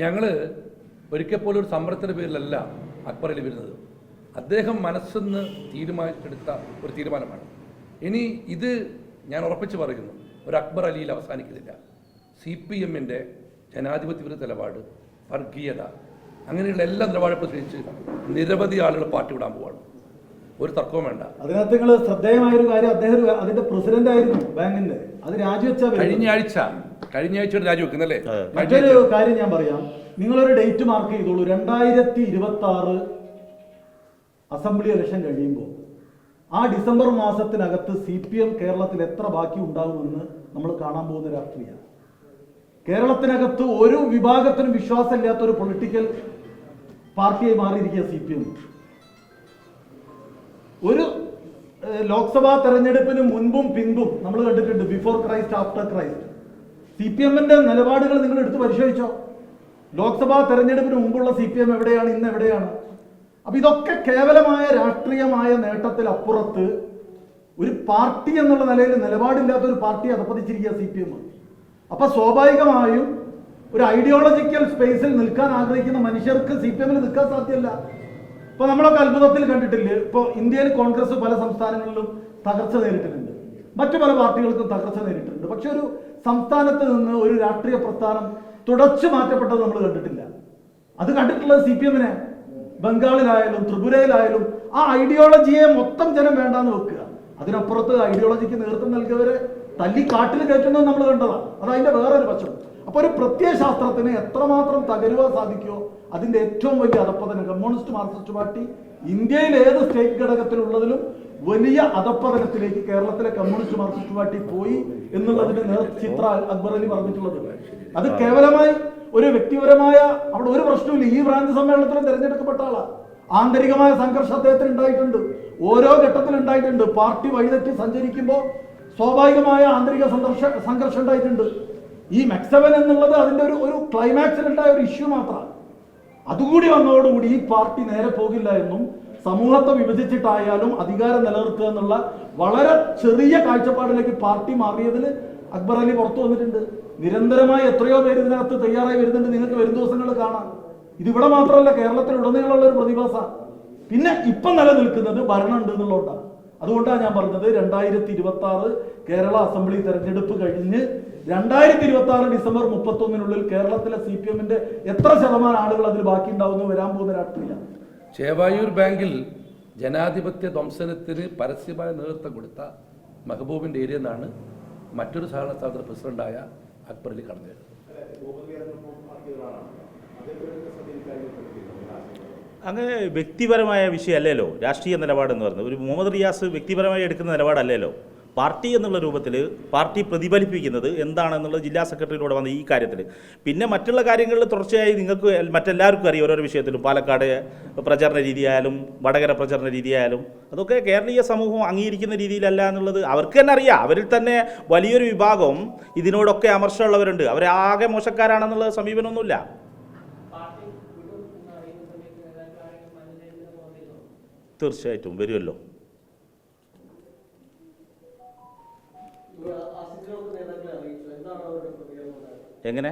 ഞങ്ങൾ ഒരിക്കൽ പോലും ഒരു സമരത്തിൻ്റെ പേരിലല്ല അക്ബർ അലി വരുന്നത്. അദ്ദേഹം മനസ്സെന്ന് തീരുമാനിച്ചെടുത്ത ഒരു തീരുമാനമാണ്. ഇനി ഇത് ഞാൻ ഉറപ്പിച്ച് പറയുന്നു, ഒരു അക്ബർ അലിയിൽ അവസാനിക്കുന്നില്ല. CPM-ൻ്റെ ജനാധിപത്യ വിരുദ്ധ നിലപാട്, വർഗീയത, അങ്ങനെയുള്ള എല്ലാ നിലപാടും പ്രത്യേകിച്ച് നിരവധി ആളുകൾ പാർട്ടി വിടാൻ പോവാണ്. ഒരു തർക്കവും വേണ്ട. അതിനകത്ത് നിങ്ങൾ ശ്രദ്ധേയമായൊരു കാര്യം, അദ്ദേഹം അതിന്റെ പ്രസിഡന്റ് ആയിരുന്നു ബാങ്കിന്റെ, അത് രാജിവെച്ച കഴിഞ്ഞ ആഴ്ച രാജിവെക്കുന്നല്ലേ. മറ്റൊരു കാര്യം ഞാൻ പറയാം, നിങ്ങളൊരു ഡേറ്റ് മാർക്ക് ചെയ്തോളൂ. 2026 അസംബ്ലി ഇലക്ഷൻ കഴിയുമ്പോൾ ആ ഡിസംബർ മാസത്തിനകത്ത് CPM കേരളത്തിൽ എത്ര ബാക്കി ഉണ്ടാകുമെന്ന് നമ്മൾ കാണാൻ പോകുന്ന രാഷ്ട്രീയ. കേരളത്തിനകത്ത് ഒരു വിഭാഗത്തിനും വിശ്വാസമില്ലാത്ത ഒരു പൊളിറ്റിക്കൽ പാർട്ടിയായി മാറിയിരിക്കുക CPM. ഒരു ലോക്സഭാ തെരഞ്ഞെടുപ്പിന് മുൻപും പിൻപും നമ്മൾ കണ്ടിട്ടുണ്ട്, ബിഫോർ ക്രൈസ്റ്റ് ആഫ്റ്റർ ക്രൈസ്റ്റ്. CPM-ന്റെ നിലപാടുകൾ നിങ്ങൾ എടുത്ത് പരിശോധിച്ചോ. ലോക്സഭാ തെരഞ്ഞെടുപ്പിന് മുമ്പുള്ള CPM എവിടെയാണ്, ഇന്ന് എവിടെയാണ്? അപ്പൊ ഇതൊക്കെ കേവലമായ രാഷ്ട്രീയമായ നേട്ടത്തിലപ്പുറത്ത് ഒരു പാർട്ടി എന്നുള്ള നിലയിൽ നിലപാടില്ലാത്ത ഒരു പാർട്ടി അധപ്പതിച്ചിരിക്കുക CPM. അപ്പൊ സ്വാഭാവികമായും ഒരു ഐഡിയോളജിക്കൽ സ്പേസിൽ നിൽക്കാൻ ആഗ്രഹിക്കുന്ന മനുഷ്യർക്ക് CPM-ൽ നിൽക്കാൻ സാധ്യമല്ല. ഇപ്പൊ നമ്മളൊക്കെ അത്ഭുതത്തിൽ കണ്ടിട്ടില്ലേ, ഇപ്പൊ ഇന്ത്യയിൽ കോൺഗ്രസ് പല സംസ്ഥാനങ്ങളിലും തകർച്ച നേരിട്ടിട്ടുണ്ട്, മറ്റു പല പാർട്ടികൾക്കും തകർച്ച നേരിട്ടിട്ടുണ്ട്. പക്ഷെ ഒരു സംസ്ഥാനത്ത് നിന്ന് ഒരു രാഷ്ട്രീയ പ്രസ്ഥാനം തുടച്ചു മാറ്റപ്പെട്ടത് നമ്മൾ കണ്ടിട്ടില്ല. അത് കണ്ടിട്ടുള്ളത് CPM-നെ ബംഗാളിലായാലും ത്രിപുരയിലായാലും ആ ഐഡിയോളജിയെ മൊത്തം ജനം വേണ്ടാന്ന് വെക്കുക. അതിനപ്പുറത്ത് ഐഡിയോളജിക്ക് നേതൃത്വം നൽകിയവരെ തല്ലി കാട്ടിൽ കയറ്റുന്നത് നമ്മൾ കണ്ടതാണ്. അത് അതിന്റെ വേറൊരു വശം. അപ്പൊ ഒരു പ്രത്യയശാസ്ത്രത്തിന് എത്രമാത്രം തകരുവാൻ സാധിക്കുമോ അതിന്റെ ഏറ്റവും വലിയ അധപ്പതനം കമ്മ്യൂണിസ്റ്റ് മാർക്സിസ്റ്റ് പാർട്ടി ഇന്ത്യയിൽ ഏത് സ്റ്റേറ്റ് ഘടകത്തിലുള്ളതിലും വലിയ അധപ്പതനത്തിലേക്ക് കേരളത്തിലെ കമ്മ്യൂണിസ്റ്റ് മാർക്സിസ്റ്റ് പാർട്ടി പോയി എന്നുള്ളതിന്റെ ചിത്ര അക്ബർ അലി പറഞ്ഞിട്ടുള്ളത്. അത് കേവലമായി ഒരു വ്യക്തിപരമായ അവിടെ ഒരു പ്രശ്നമില്ല. ഈ ബ്രാഞ്ച് സമ്മേളനത്തിലും തിരഞ്ഞെടുക്കപ്പെട്ട ആളാണ്. ആന്തരികമായ സംഘർഷം അദ്ദേഹത്തിന് ഉണ്ടായിട്ടുണ്ട്, ഓരോ ഘട്ടത്തിൽ ഉണ്ടായിട്ടുണ്ട്. പാർട്ടി വഴിതെറ്റി സഞ്ചരിക്കുമ്പോൾ സ്വാഭാവികമായ ആന്തരിക സംഘർഷം ഉണ്ടായിട്ടുണ്ട്. ഈ മെക്സവൻ എന്നുള്ളത് അതിന്റെ ഒരു ക്ലൈമാക്സിലുണ്ടായ ഒരു ഇഷ്യൂ മാത്രമാണ്. അതുകൂടി വന്നതോടുകൂടി ഈ പാർട്ടി നേരെ പോകില്ല എന്നും സമൂഹത്തെ വിഭജിച്ചിട്ടായാലും അധികാരം നിലനിർത്തുക എന്നുള്ള വളരെ ചെറിയ കാഴ്ചപ്പാടിലേക്ക് പാർട്ടി മാറിയതിൽ അക്ബർ അലി പുറത്തു വന്നിട്ടുണ്ട്. നിരന്തരമായി എത്രയോ പേര് ഇതിനകത്ത് തയ്യാറായി വരുന്നുണ്ട്. നിങ്ങൾക്ക് വരും ദിവസങ്ങൾ കാണാം. ഇതിവിടെ മാത്രമല്ല, കേരളത്തിലുടനീളമുള്ള ഒരു പ്രതിഭാസമാണ്. പിന്നെ ഇപ്പം നിലനിൽക്കുന്നത് ഭരണം ഉണ്ട് എന്നുള്ളതുകൊണ്ടാണ്. അതുകൊണ്ടാണ് ഞാൻ പറഞ്ഞത് 2026 കേരള അസംബ്ലി തെരഞ്ഞെടുപ്പ് കഴിഞ്ഞ് 2026 ഡിസംബർ 31 കേരളത്തിലെ CPM-ന്റെ എത്ര ശതമാനം ആളുകൾ അതിൽ ബാക്കി ഉണ്ടാവുന്ന വരാൻ പോകുന്ന രാഷ്ട്രീയമാണ്. ചേവായൂർ ബാങ്കിൽ ജനാധിപത്യ ധ്വംസനത്തിന് പരസ്യമായ നേതൃത്വം കൊടുത്ത മെഹബൂബിന്റെ ഏരിയ എന്നാണ് മറ്റൊരു സഹകരണ സ്ഥാപന പ്രസിഡന്റായ അക്ബർ അലി കടന്നു വരുന്നത്. അങ്ങനെ വ്യക്തിപരമായ വിഷയമല്ലല്ലോ രാഷ്ട്രീയ നിലപാടെന്ന് പറയുന്നത്. ഒരു മുഹമ്മദ് റിയാസ് വ്യക്തിപരമായി എടുക്കുന്ന നിലപാടല്ലല്ലോ. പാർട്ടി എന്നുള്ള രൂപത്തിൽ പാർട്ടി പ്രതിഫലിപ്പിക്കുന്നത് എന്താണെന്നുള്ളത് ജില്ലാ സെക്രട്ടറിയിലൂടെ വന്ന ഈ കാര്യത്തിൽ. പിന്നെ മറ്റുള്ള കാര്യങ്ങളിൽ തുടർച്ചയായി നിങ്ങൾക്ക് മറ്റെല്ലാവർക്കും അറിയാം, ഓരോരോ വിഷയത്തിലും പാലക്കാട് പ്രചരണ രീതിയായാലും വടകര പ്രചരണ രീതിയായാലും അതൊക്കെ കേരളീയ സമൂഹം അംഗീകരിക്കുന്ന രീതിയിലല്ല എന്നുള്ളത് അവർക്ക് തന്നെ അറിയാം. അവരിൽ തന്നെ വലിയൊരു വിഭാഗം ഇതിനോടൊക്കെ അമർഷമുള്ളവരുണ്ട്. അവരാകെ മോശക്കാരാണെന്നുള്ള സമീപനമൊന്നുമില്ല. തീർച്ചയായിട്ടും വരുമല്ലോ. എങ്ങനെ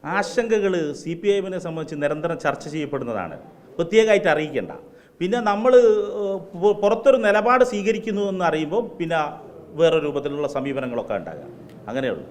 ആശങ്കകൾ CPM-നെ സംബന്ധിച്ച് നിരന്തരം ചർച്ച ചെയ്യപ്പെടുന്നതാണ്, പ്രത്യേകമായിട്ട് അറിയിക്കേണ്ട. പിന്നെ നമ്മൾ പുറത്തൊരു നിലപാട് സ്വീകരിക്കുന്നു എന്ന് അറിയുമ്പോൾ പിന്നെ വേറെ രൂപത്തിലുള്ള സമീപനങ്ങളൊക്കെ ഉണ്ടാകാം. അങ്ങനെയുള്ളൂ.